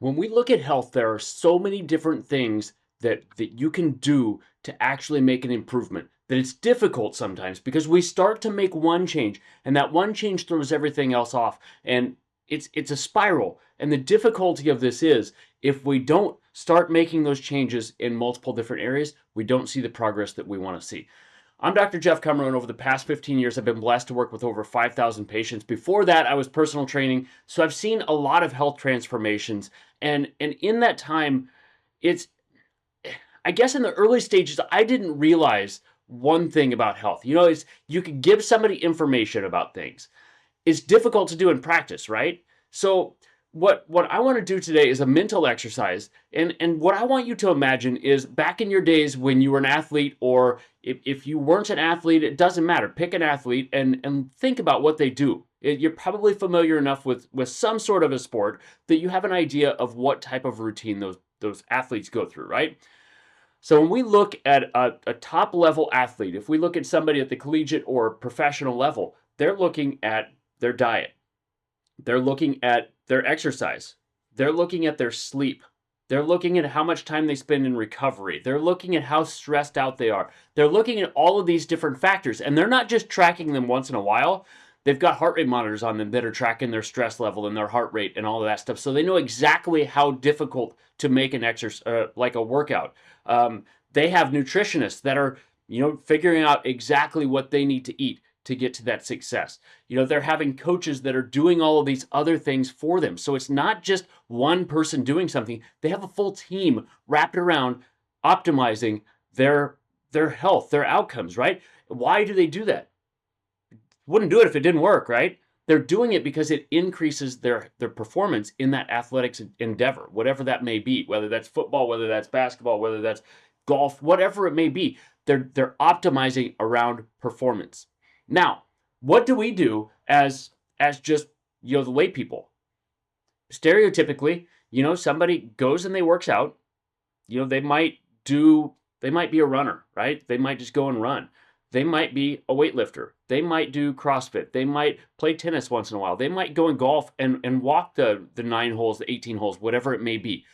When we look at health, there are so many different things that you can do to actually make an improvement that it's difficult sometimes because we start to make one change and that one change throws everything else off, and it's a spiral. And the difficulty of this is if we don't start making those changes in multiple different areas, we don't see the progress that we want to see. I'm Dr. Jeff Cumro, and over the past 15 years, I've been blessed to work with over 5,000 patients. Before that, I was personal training, so I've seen a lot of health transformations. And in that time, it's I guess in the early stages, I didn't realize one thing about health. It's you can give somebody information about things. It's difficult to do in practice, right? So what I want to do today is a mental exercise. And what I want you to imagine is back in your days when you were an athlete, or if you weren't an athlete, it doesn't matter. Pick an athlete and think about what they do. You're probably familiar enough with some sort of a sport that you have an idea of what type of routine those athletes go through, right? So when we look at a top level athlete, if we look at somebody at the collegiate or professional level, they're looking at their diet. They're looking at their exercise. They're looking at their sleep. They're looking at how much time they spend in recovery. They're looking at how stressed out they are. They're looking at all of these different factors, and they're not just tracking them once in a while. They've got heart rate monitors on them that are tracking their stress level and their heart rate and all of that stuff. So they know exactly how difficult to make an exercise, like a workout. They have nutritionists that are, figuring out exactly what they need to eat to get to that success. They're having coaches that are doing all of these other things for them. So it's not just one person doing something. They have a full team wrapped around optimizing their health, their outcomes, right? Why do they do that? Wouldn't do it if it didn't work, right? They're doing it because it increases their performance in that athletics endeavor, whatever that may be, whether that's football, whether that's basketball, whether that's golf, whatever it may be. They're optimizing around performance. Now, what do we do as just the lay people? Stereotypically, somebody goes and they works out. They might be a runner, right? They might just go and run. They might be a weightlifter. They might do CrossFit. They might play tennis once in a while. They might go and golf and walk the 9 holes, the 18 holes, whatever it may be.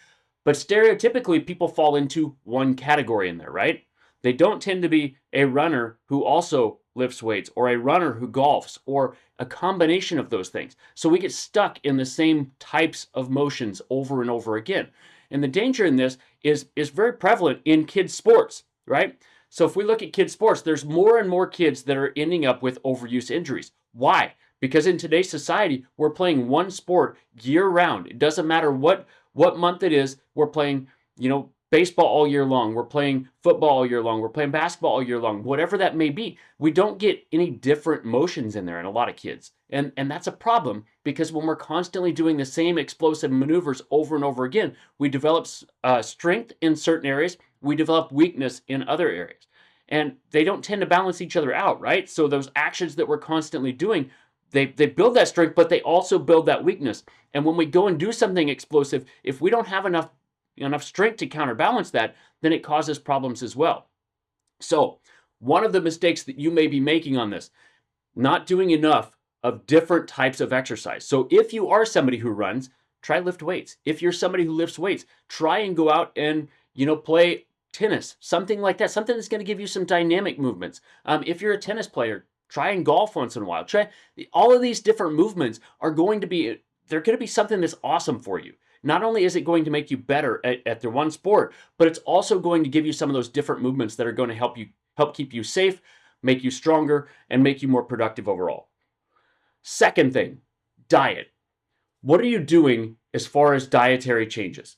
But stereotypically, people fall into one category in there, right? They don't tend to be a runner who also lifts weights, or a runner who golfs, or a combination of those things. So we get stuck in the same types of motions over and over again. And the danger in this is very prevalent in kids' sports, right? So if we look at kids' sports, there's more and more kids that are ending up with overuse injuries. Why? Because in today's society, we're playing one sport year round. It doesn't matter what month it is. We're playing, baseball all year long. We're playing football all year long. We're playing basketball all year long. Whatever that may be, we don't get any different motions in there in a lot of kids. And that's a problem, because when we're constantly doing the same explosive maneuvers over and over again, we develop strength in certain areas. We develop weakness in other areas. And they don't tend to balance each other out, right? So those actions that we're constantly doing, they build that strength, but they also build that weakness. And when we go and do something explosive, if we don't have enough strength to counterbalance that, then it causes problems as well. So one of the mistakes that you may be making on this, not doing enough of different types of exercise. So if you are somebody who runs, try lift weights. If you're somebody who lifts weights, try and go out and play tennis, something like that, something that's going to give you some dynamic movements. If you're a tennis player, try and golf once in a while. Try all of these different movements are going to be something that's awesome for you. Not only is it going to make you better at the one sport, but it's also going to give you some of those different movements that are going to help keep you safe, make you stronger, and make you more productive overall. Second thing, diet. What are you doing as far as dietary changes?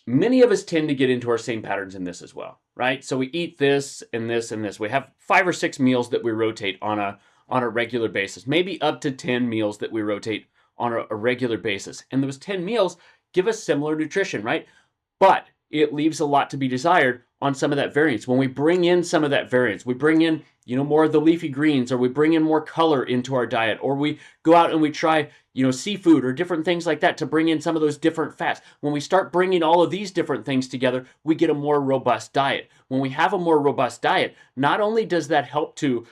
Many of us tend to get into our same patterns in this as well, right? So we eat this and this and this. We have 5 or 6 meals that we rotate on a regular basis, maybe up to 10 meals that we rotate on a regular basis. And those 10 meals give us similar nutrition, right? But it leaves a lot to be desired on some of that variance. When we bring in some of that variance, we bring in, more of the leafy greens, or we bring in more color into our diet, or we go out and we try, seafood or different things like that to bring in some of those different fats. When we start bringing all of these different things together, we get a more robust diet. When we have a more robust diet, not only does that help to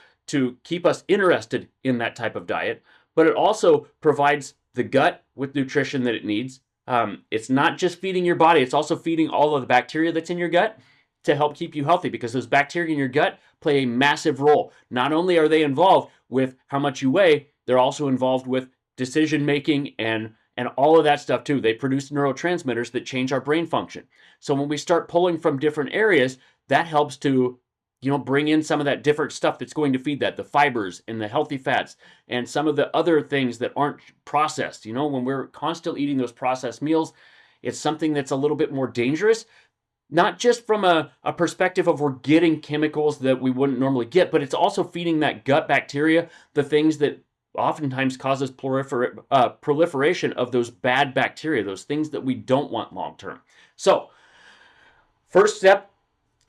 keep us interested in that type of diet, but it also provides the gut with nutrition that it needs. It's not just feeding your body, it's also feeding all of the bacteria that's in your gut to help keep you healthy, because those bacteria in your gut play a massive role. Not only are they involved with how much you weigh, they're also involved with decision making and all of that stuff too. They produce neurotransmitters that change our brain function. So when we start pulling from different areas, that helps to bring in some of that different stuff that's going to feed that, the fibers and the healthy fats and some of the other things that aren't processed. When we're constantly eating those processed meals, it's something that's a little bit more dangerous, not just from a perspective of we're getting chemicals that we wouldn't normally get, but it's also feeding that gut bacteria, the things that oftentimes causes proliferation of those bad bacteria, those things that we don't want long term. So, first step,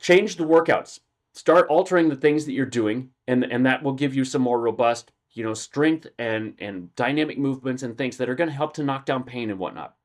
change the workouts. Start altering the things that you're doing, and that will give you some more robust, strength and dynamic movements and things that are going to help to knock down pain and whatnot.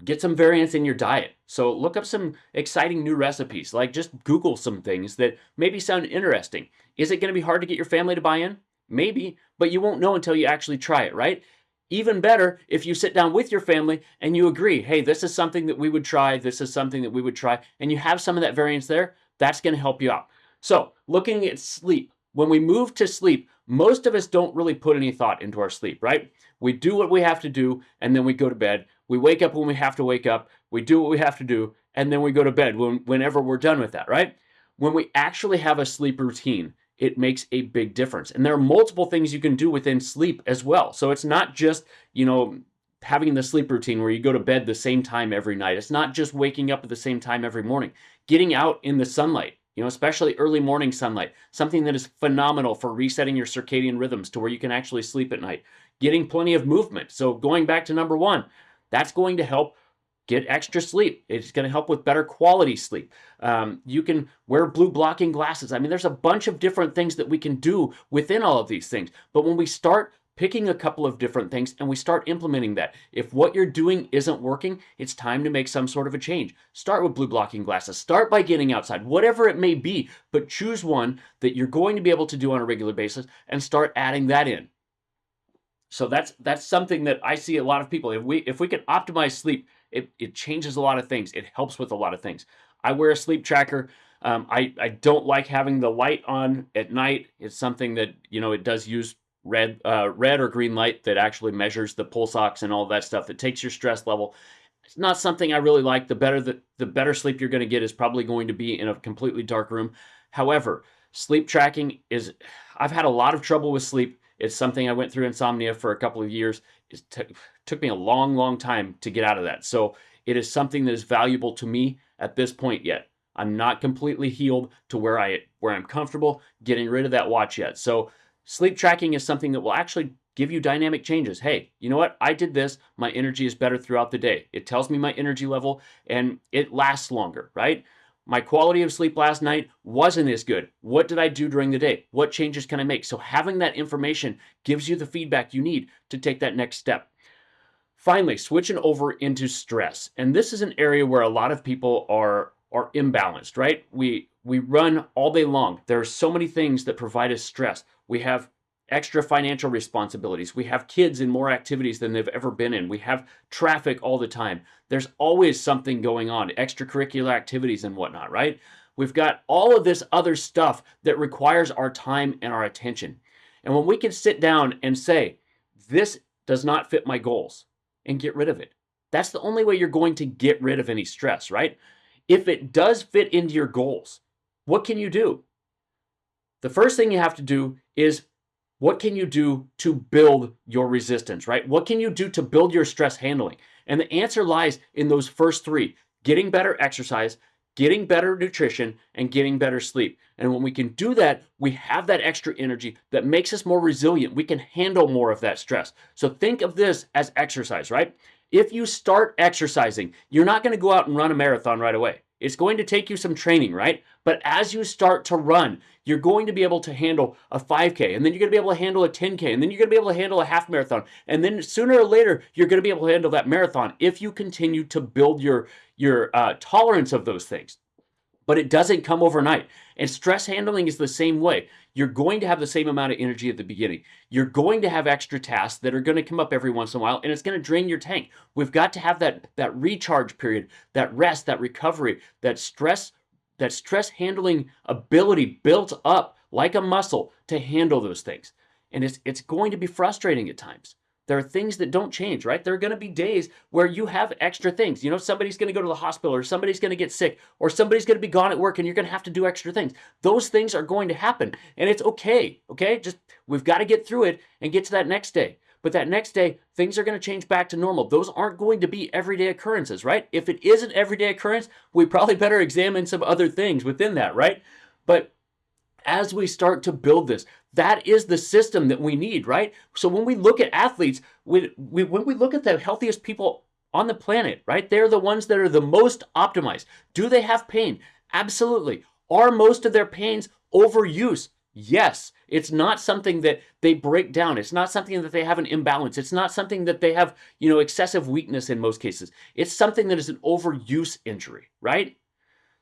Get some variance in your diet. So look up some exciting new recipes, like just Google some things that maybe sound interesting. Is it going to be hard to get your family to buy in? Maybe, but you won't know until you actually try it, right? Even better if you sit down with your family and you agree, hey, this is something that we would try, this is something that we would try, and you have some of that variance there, that's going to help you out. So, looking at sleep. When we move to sleep, most of us don't really put any thought into our sleep, right? We do what we have to do, and then we go to bed. We wake up when we have to wake up. We do what we have to do, and then we go to bed whenever we're done with that, right? When we actually have a sleep routine, it makes a big difference. And there are multiple things you can do within sleep as well. So it's not just, having the sleep routine where you go to bed the same time every night. It's not just waking up at the same time every morning. Getting out in the sunlight, especially early morning sunlight, something that is phenomenal for resetting your circadian rhythms to where you can actually sleep at night. Getting plenty of movement. So going back to number one, that's going to help get extra sleep. It's going to help with better quality sleep. You can wear blue blocking glasses. I mean, there's a bunch of different things that we can do within all of these things. But when we start picking a couple of different things and we start implementing that, if what you're doing isn't working, it's time to make some sort of a change. Start with blue blocking glasses. Start by getting outside, whatever it may be, but choose one that you're going to be able to do on a regular basis and start adding that in. So that's something that I see a lot of people. If we can optimize sleep, it changes a lot of things. It helps with a lot of things. I wear a sleep tracker. I don't like having the light on at night. It's something that it does use red or green light that actually measures the pulse ox and all that stuff that takes your stress level. It's not something I really like. The better sleep you're going to get is probably going to be in a completely dark room. However, sleep tracking I've had a lot of trouble with sleep. It's something I went through insomnia for a couple of years. It took me a long, long time to get out of that. So it is something that is valuable to me at this point yet. I'm not completely healed to where I'm comfortable getting rid of that watch yet. So sleep tracking is something that will actually give you dynamic changes. Hey, you know what? I did this. My energy is better throughout the day. It tells me my energy level and it lasts longer, right? My quality of sleep last night wasn't as good. What did I do during the day? What changes can I make? So having that information gives you the feedback you need to take that next step. Finally, switching over into stress. And this is an area where a lot of people are imbalanced, right? We run all day long. There are so many things that provide us stress. We have extra financial responsibilities. We have kids in more activities than they've ever been in. We have traffic all the time. There's always something going on, extracurricular activities and whatnot, right? We've got all of this other stuff that requires our time and our attention. And when we can sit down and say, this does not fit my goals, and get rid of it, that's the only way you're going to get rid of any stress, right? If it does fit into your goals, what can you do? The first thing you have to do is, what can you do to build your resistance, right? What can you do to build your stress handling? And the answer lies in those first three: getting better exercise, getting better nutrition, and getting better sleep. And when we can do that, we have that extra energy that makes us more resilient. We can handle more of that stress. So think of this as exercise, right? If you start exercising, you're not going to go out and run a marathon right away. It's going to take you some training, right? But as you start to run, you're going to be able to handle a 5K, and then you're going to be able to handle a 10K, and then you're going to be able to handle a half marathon. And then sooner or later, you're going to be able to handle that marathon if you continue to build your tolerance of those things. but it doesn't come overnight. And stress handling is the same way. You're going to have the same amount of energy at the beginning. You're going to have extra tasks that are going to come up every once in a while, and it's going to drain your tank. We've got to have that recharge period, that rest, that recovery, that stress handling ability built up like a muscle to handle those things. And it's going to be frustrating at times. There are things that don't change, right? There are going to be days where you have extra things. You know, somebody's going to go to the hospital, or somebody's going to get sick, or somebody's going to be gone at work, and you're going to have to do extra things. Those things are going to happen, and it's okay, okay? Just, we've got to get through it and get to that next day. But that next day, things are going to change back to normal. Those aren't going to be everyday occurrences, right? If it is an everyday occurrence, we probably better examine some other things within that, right? But as we start to build this, that is the system that we need, right? So when we look at athletes, when we look at the healthiest people on the planet, right? They're the ones that are the most optimized. Do they have pain? Absolutely. Are most of their pains overuse? Yes. It's not something that they break down. It's not something that they have an imbalance. It's not something that they have, excessive weakness in most cases. It's something that is an overuse injury, right?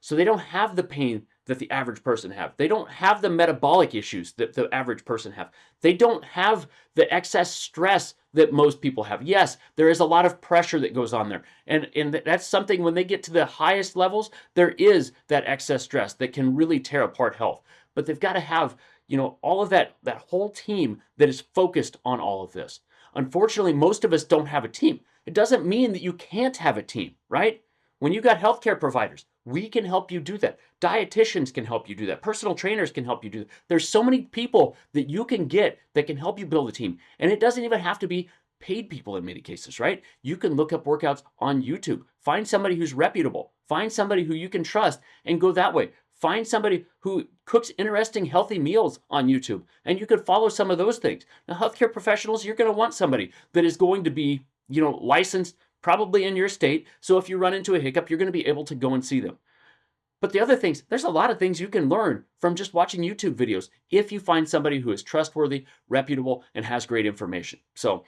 So they don't have the pain that the average person have. They don't have the metabolic issues that the average person have. They don't have the excess stress that most people have. Yes, there is a lot of pressure that goes on there. And that's something, when they get to the highest levels, there is that excess stress that can really tear apart health. But they've got to have, all of that whole team that is focused on all of this. Unfortunately, most of us don't have a team. It doesn't mean that you can't have a team, right? When you got healthcare providers, we can help you do that. Dietitians can help you do that. Personal trainers can help you do that. There's so many people that you can get that can help you build a team. And it doesn't even have to be paid people in many cases, right? You can look up workouts on YouTube. Find somebody who's reputable. Find somebody who you can trust and go that way. Find somebody who cooks interesting, healthy meals on YouTube, and you could follow some of those things. Now, healthcare professionals, you're going to want somebody that is going to be, licensed probably in your state. So if you run into a hiccup, you're going to be able to go and see them. But the other things, there's a lot of things you can learn from just watching YouTube videos if you find somebody who is trustworthy, reputable, and has great information. So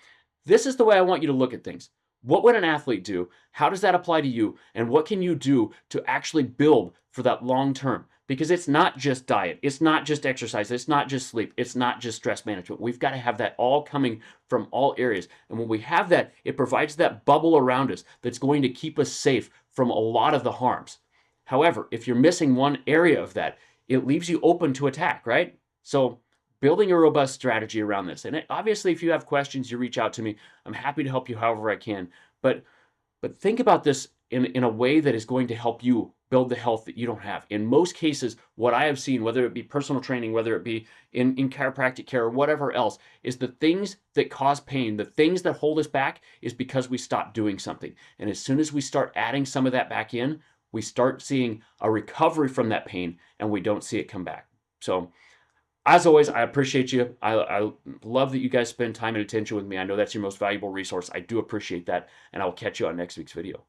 this is the way I want you to look at things. What would an athlete do? How does that apply to you? And what can you do to actually build for that long term? Because it's not just diet. It's not just exercise. It's not just sleep. It's not just stress management. We've got to have that all coming from all areas. And when we have that, it provides that bubble around us that's going to keep us safe from a lot of the harms. However, if you're missing one area of that, it leaves you open to attack, right? So building a robust strategy around this. And obviously, if you have questions, you reach out to me. I'm happy to help you however I can. But think about this in a way that is going to help you build the health that you don't have. In most cases, what I have seen, whether it be personal training, whether it be in chiropractic care or whatever else, is the things that cause pain, the things that hold us back, is because we stop doing something. And as soon as we start adding some of that back in, we start seeing a recovery from that pain, and we don't see it come back. So as always, I appreciate you. I love that you guys spend time and attention with me. I know that's your most valuable resource. I do appreciate that, and I will catch you on next week's video.